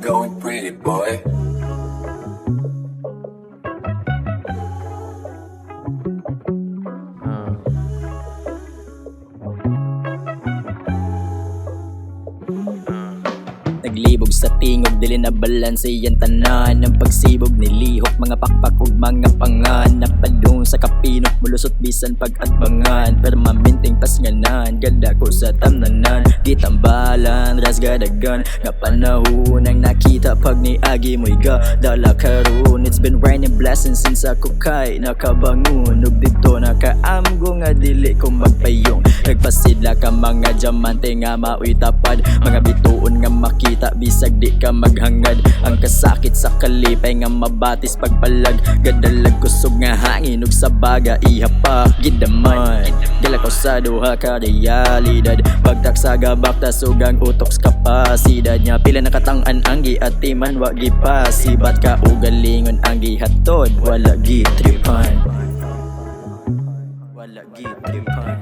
going pretty boy. Naglibog sa tingog, dili na balanse yan tanan. Ang pagsibog nilihok, mga pakpak ug mga pangan. Napadung sa kapinok, mulusot bisan pag-atbangan. Permanenteng pasnganan, ganda ko sa tamnanan. Di tambalan, ras gadagan. Nga panahon ang nakita pag niagi mo'y dala karon. It's been raining blessings since ako kay nakabangon. Ug dito nakaamgo nga dili ko magpayong. Nagpasidla ka mga diamante nga maoy tapad. Mga bituon nga makita bisag di ka maghangad. Ang kasakit sa kalipay nga mabatis pagpalag. Gadalag kusog nga hangin ug sa baga ihapa gidaman. Gala ko sa duha ka realidad. Pagtak sa gabak tasog ang utok sa kapasidad nya. Pila nakatang-an ang giatiman wa gipasibat ka ugalingon ang gihatod. Wala gitripan, wala gitripan.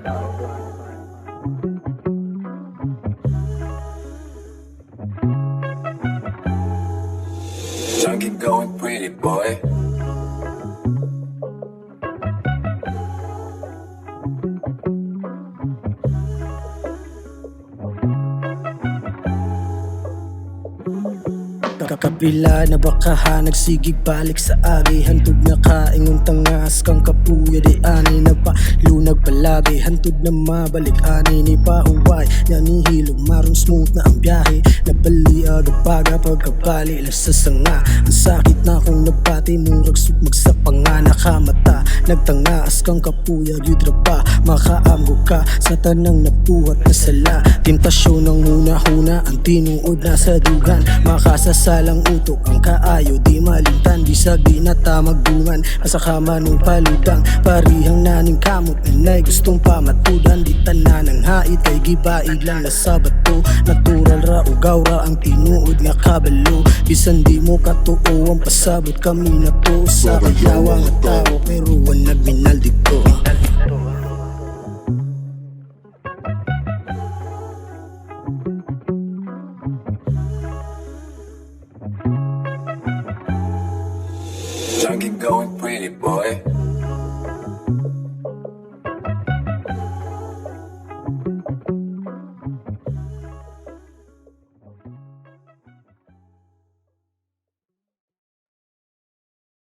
Junkie going pretty boy. Kakapila na baka nagsigig balik sa agi. Hantod na kaingon tangas kang kapuya di ani. Nagpalunag palagi hantod na mabalik ani. Ni pahuway na nihilog maron smooth na ang biyahe. Nabali agapaga pagkabali lang sa sanga. Ang sakit na kung nagpati murag sukmag sa panga. Nakamata nagtangas kang kapuya yudra pa. Makaamgo ka sa tanang napuhat na sala. Tentasyon ng huna-huna ang tinuod na sa dugan. Makasasalang utok ang kaayo di malintan. Bisag di natamagdungan asa kama nung paludang. Parihang naning kamot nanay gustong pamatudan. Di tanan ang hait kay gibaig lang na sa bato. Natural ra ugaw ra ang tinuod nga kabalo. Bisan di mo katuo ang pasabot kami na to. Sa kayawa nga tao pero wala nagminal dito. Junkie going pretty boy.